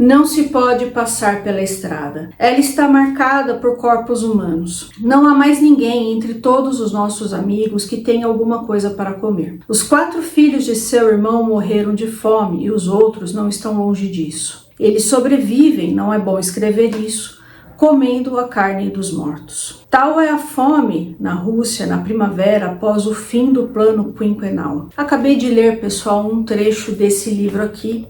Não se pode passar pela estrada. Ela está marcada por corpos humanos. Não há mais ninguém entre todos os nossos amigos que tenha alguma coisa para comer. Os 4 filhos de seu irmão morreram de fome e os outros não estão longe disso. Eles sobrevivem, não é bom escrever isso, comendo a carne dos mortos. Tal é a fome na Rússia na primavera após o fim do plano quinquenal. Acabei de ler, pessoal, um trecho desse livro aqui,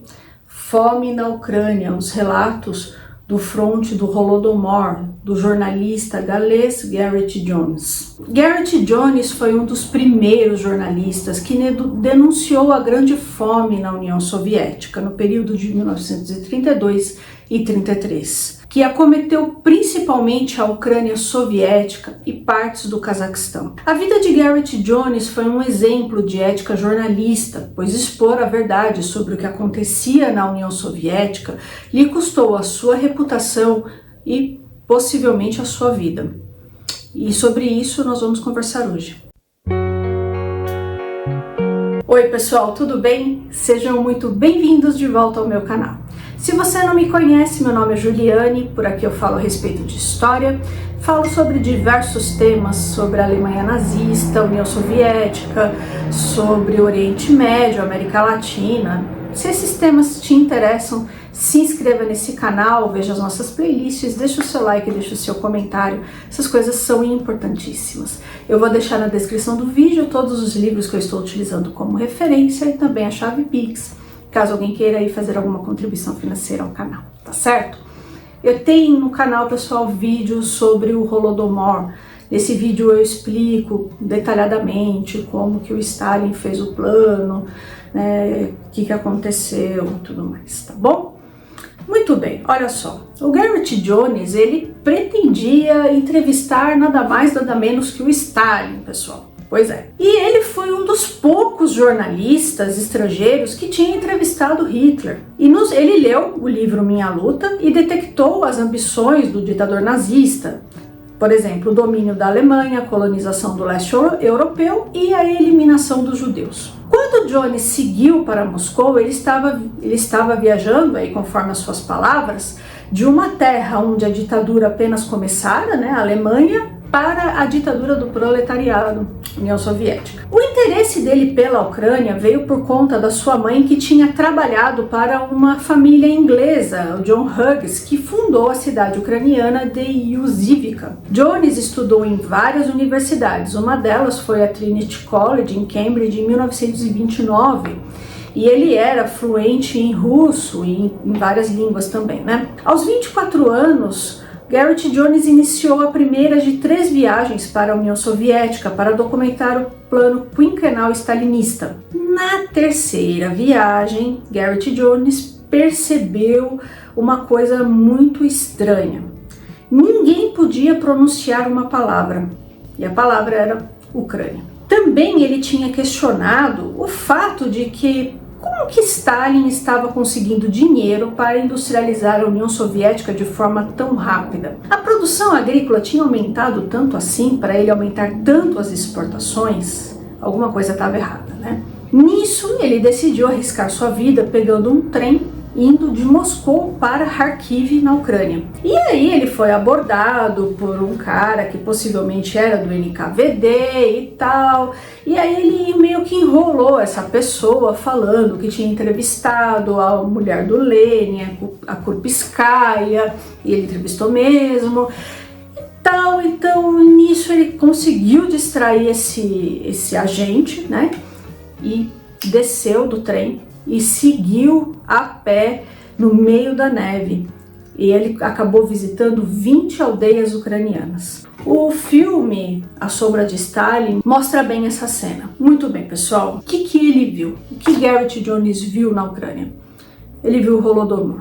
Fome na Ucrânia, os relatos do fronte do Holodomor, do jornalista galês Gareth Jones. Gareth Jones foi um dos primeiros jornalistas que denunciou a grande fome na União Soviética no período de 1932 e 33, que acometeu principalmente a Ucrânia soviética e partes do Cazaquistão. A vida de Gareth Jones foi um exemplo de ética jornalista, pois expor a verdade sobre o que acontecia na União Soviética lhe custou a sua reputação e possivelmente a sua vida. E sobre isso nós vamos conversar hoje. Oi pessoal, tudo bem? Sejam muito bem-vindos de volta ao meu canal. Se você não me conhece, meu nome é Juliane, por aqui eu falo a respeito de história, falo sobre diversos temas, sobre a Alemanha nazista, União Soviética, sobre o Oriente Médio, América Latina. Se esses temas te interessam, se inscreva nesse canal, veja as nossas playlists, deixa o seu like, deixa o seu comentário, essas coisas são importantíssimas. Eu vou deixar na descrição do vídeo todos os livros que eu estou utilizando como referência e também a chave Pix, caso alguém queira aí fazer alguma contribuição financeira ao canal, tá certo? Eu tenho no canal, pessoal, vídeos sobre o Holodomor. Nesse vídeo eu explico detalhadamente como que o Stalin fez o plano, né, o que aconteceu e tudo mais, tá bom? Muito bem, olha só, o Gareth Jones, ele pretendia entrevistar nada mais, nada menos que o Stalin, pessoal. Pois é. E ele foi um dos poucos jornalistas estrangeiros que tinha entrevistado Hitler. E ele leu o livro Minha Luta e detectou as ambições do ditador nazista. Por exemplo, o domínio da Alemanha, a colonização do leste europeu e a eliminação dos judeus. Quando Jones seguiu para Moscou, ele estava viajando, aí, conforme as suas palavras, de uma terra onde a ditadura apenas começara, né, a Alemanha, para a ditadura do proletariado, União Soviética. O interesse dele pela Ucrânia veio por conta da sua mãe, que tinha trabalhado para uma família inglesa, o John Hughes, que fundou a cidade ucraniana de Yuzivka. Jones estudou em várias universidades, uma delas foi a Trinity College em Cambridge em 1929, e ele era fluente em russo e em várias línguas também, né? Aos 24 anos, Gareth Jones iniciou a primeira de 3 viagens para a União Soviética para documentar o plano quinquenal stalinista. Na terceira viagem, Gareth Jones percebeu uma coisa muito estranha. Ninguém podia pronunciar uma palavra, e a palavra era Ucrânia. Também ele tinha questionado o fato de que como que Stalin estava conseguindo dinheiro para industrializar a União Soviética de forma tão rápida? A produção agrícola tinha aumentado tanto assim, para ele aumentar tanto as exportações? Alguma coisa estava errada, né? Nisso, ele decidiu arriscar sua vida pegando um trem indo de Moscou para Kharkiv, na Ucrânia. E aí ele foi abordado por um cara que possivelmente era do NKVD e tal, e aí ele meio que enrolou essa pessoa falando que tinha entrevistado a mulher do Lenin, a Krupskaya, e ele entrevistou mesmo, e tal. Então nisso ele conseguiu distrair esse agente, né, e desceu do trem e seguiu a pé no meio da neve. E ele acabou visitando 20 aldeias ucranianas. O filme A Sombra de Stalin mostra bem essa cena. Muito bem, pessoal. O que ele viu? O que Gareth Jones viu na Ucrânia? Ele viu o Holodomor.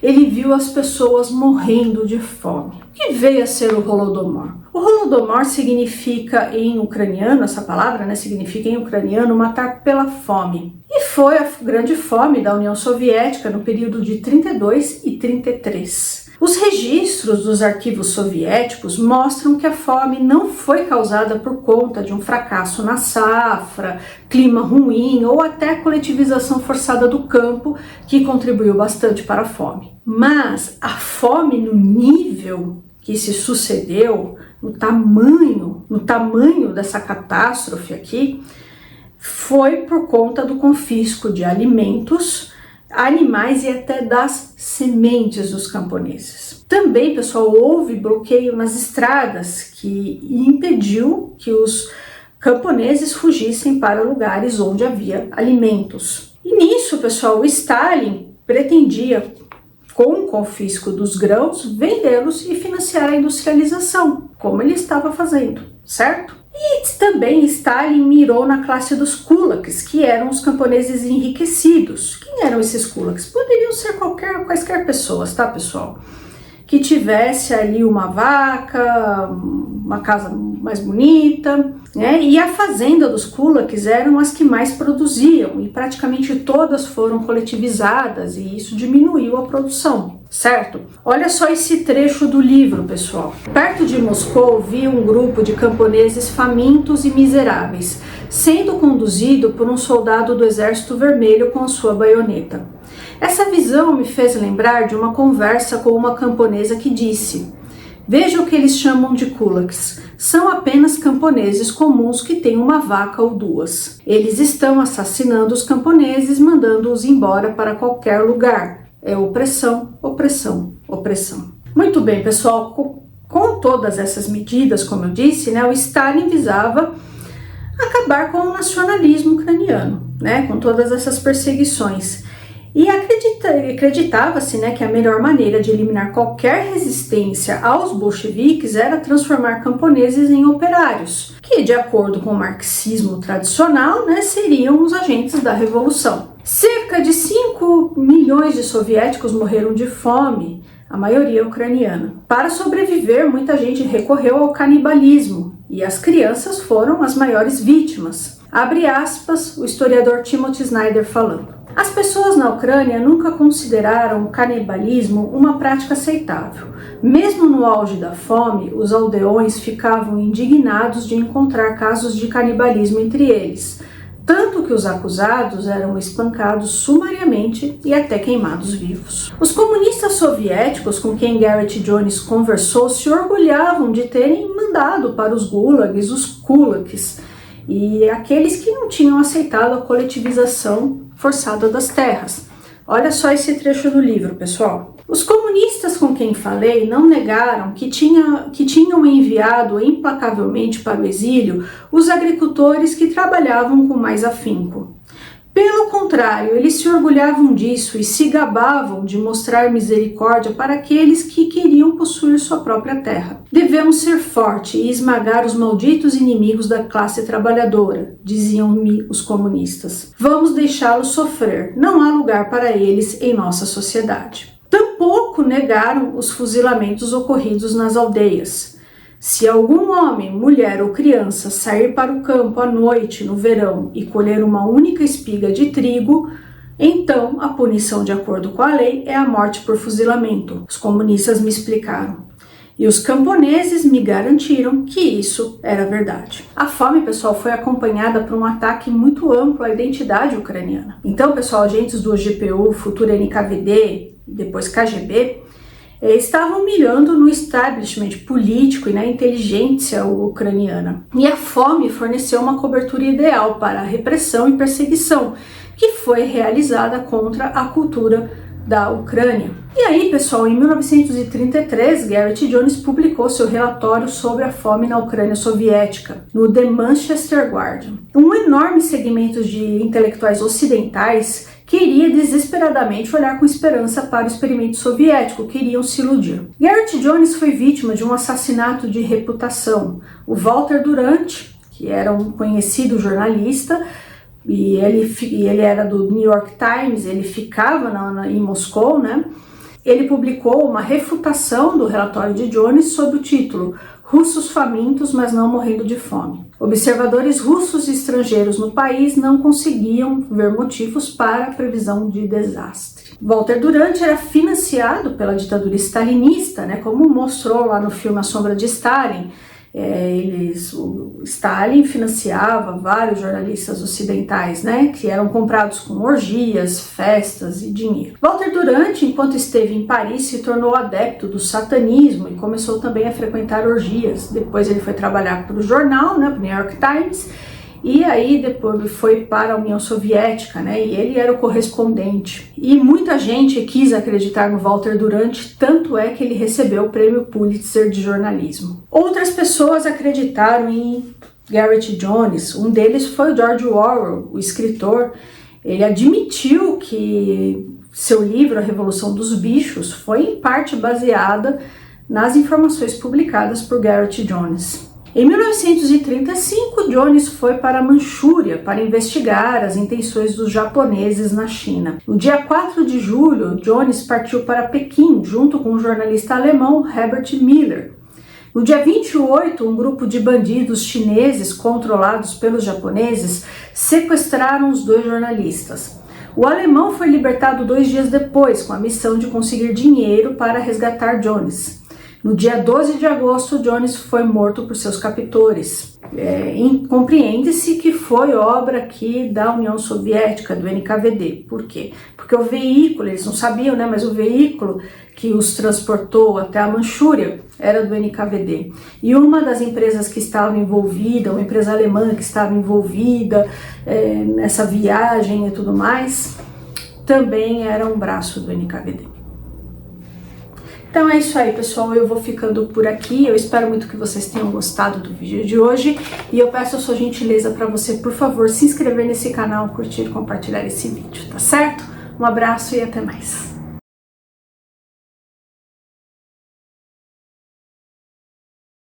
Ele viu as pessoas morrendo de fome. O que veio a ser o Holodomor? O Holodomor significa em ucraniano, essa palavra, né, significa em ucraniano matar pela fome. E foi a grande fome da União Soviética no período de 32 e 33. Os registros dos arquivos soviéticos mostram que a fome não foi causada por conta de um fracasso na safra, clima ruim ou até coletivização forçada do campo, que contribuiu bastante para a fome. Mas a fome no nível que se sucedeu, no tamanho dessa catástrofe aqui, foi por conta do confisco de alimentos, animais e até das sementes dos camponeses. Também, pessoal, houve bloqueio nas estradas que impediu que os camponeses fugissem para lugares onde havia alimentos. E nisso, pessoal, o Stalin pretendia, com o confisco dos grãos, vendê-los e financiar a industrialização, como ele estava fazendo, certo? E também Stalin mirou na classe dos kulaks, que eram os camponeses enriquecidos. Quem eram esses kulaks? Poderiam ser quaisquer pessoas, tá, pessoal? Que tivesse ali uma vaca, uma casa mais bonita, né? E a fazenda dos kulaks eram as que mais produziam e praticamente todas foram coletivizadas e isso diminuiu a produção, certo? Olha só esse trecho do livro, pessoal. Perto de Moscou vi um grupo de camponeses famintos e miseráveis, sendo conduzido por um soldado do Exército Vermelho com a sua baioneta. Essa visão me fez lembrar de uma conversa com uma camponesa que disse: "Veja o que eles chamam de kulaks. São apenas camponeses comuns que têm uma vaca ou duas. Eles estão assassinando os camponeses, mandando-os embora para qualquer lugar. É opressão, opressão, opressão." Muito bem, pessoal, com todas essas medidas, como eu disse, né, o Stalin visava acabar com o nacionalismo ucraniano, né, com todas essas perseguições. E acreditava-se, né, que a melhor maneira de eliminar qualquer resistência aos bolcheviques era transformar camponeses em operários, que, de acordo com o marxismo tradicional, né, seriam os agentes da revolução. Cerca de 5 milhões de soviéticos morreram de fome, a maioria ucraniana. Para sobreviver, muita gente recorreu ao canibalismo, e as crianças foram as maiores vítimas. Abre aspas, o historiador Timothy Snyder falando. As pessoas na Ucrânia nunca consideraram o canibalismo uma prática aceitável. Mesmo no auge da fome, os aldeões ficavam indignados de encontrar casos de canibalismo entre eles, tanto que os acusados eram espancados sumariamente e até queimados vivos. Os comunistas soviéticos com quem Garrett Jones conversou se orgulhavam de terem mandado para os gulags os kulaks e aqueles que não tinham aceitado a coletivização forçada das terras. Olha só esse trecho do livro, pessoal. Os comunistas com quem falei não negaram que tinham enviado implacavelmente para o exílio os agricultores que trabalhavam com mais afinco. Pelo contrário, eles se orgulhavam disso e se gabavam de mostrar misericórdia para aqueles que queriam possuir sua própria terra. Devemos ser fortes e esmagar os malditos inimigos da classe trabalhadora, diziam-me os comunistas. Vamos deixá-los sofrer, não há lugar para eles em nossa sociedade. Tampouco negaram os fuzilamentos ocorridos nas aldeias. Se algum homem, mulher ou criança sair para o campo à noite no verão e colher uma única espiga de trigo, então a punição de acordo com a lei é a morte por fuzilamento. Os comunistas me explicaram. E os camponeses me garantiram que isso era verdade. A fome, pessoal, foi acompanhada por um ataque muito amplo à identidade ucraniana. Então, pessoal, agentes do GPU, futura NKVD e depois KGB, estavam mirando no establishment político e na inteligência ucraniana. E a fome forneceu uma cobertura ideal para a repressão e perseguição que foi realizada contra a cultura da Ucrânia. E aí, pessoal, em 1933, Garrett Jones publicou seu relatório sobre a fome na Ucrânia soviética, no The Manchester Guardian. Um enorme segmento de intelectuais ocidentais queria desesperadamente olhar com esperança para o experimento soviético, queriam se iludir. Garrett Jones foi vítima de um assassinato de reputação. O Walter Durant, que era um conhecido jornalista, e ele era do New York Times, ele ficava em Moscou, né? Ele publicou uma refutação do relatório de Jones sob o título russos famintos, mas não morrendo de fome. Observadores russos e estrangeiros no país não conseguiam ver motivos para a previsão de desastre. Walter Duranty era financiado pela ditadura stalinista, como mostrou lá no filme A Sombra de Stalin. O Stalin financiava vários jornalistas ocidentais, que eram comprados com orgias, festas e dinheiro. Walter Duranty, enquanto esteve em Paris, se tornou adepto do satanismo e começou também a frequentar orgias. Depois ele foi trabalhar para o jornal, para o New York Times, e aí depois foi para a União Soviética, e ele era o correspondente. E muita gente quis acreditar no Walter Duranty, tanto é que ele recebeu o prêmio Pulitzer de jornalismo. Outras pessoas acreditaram em Garrett Jones, um deles foi o George Orwell, o escritor. Ele admitiu que seu livro A Revolução dos Bichos foi em parte baseada nas informações publicadas por Garrett Jones. Em 1935, Jones foi para a Manchúria para investigar as intenções dos japoneses na China. No dia 4 de julho, Jones partiu para Pequim, junto com o jornalista alemão Herbert Miller. No dia 28, um grupo de bandidos chineses controlados pelos japoneses sequestraram os dois jornalistas. O alemão foi libertado 2 dias depois, com a missão de conseguir dinheiro para resgatar Jones. No dia 12 de agosto, Jones foi morto por seus captores. Compreende-se que foi obra aqui da União Soviética, do NKVD. Por quê? Porque o veículo, eles não sabiam, mas o veículo que os transportou até a Manchúria era do NKVD. E uma das empresas que estava envolvida, uma empresa alemã que estava envolvida nessa viagem e tudo mais, também era um braço do NKVD. Então é isso aí, pessoal, eu vou ficando por aqui. Eu espero muito que vocês tenham gostado do vídeo de hoje e eu peço a sua gentileza para você, por favor, se inscrever nesse canal, curtir e compartilhar esse vídeo, tá certo? Um abraço e até mais.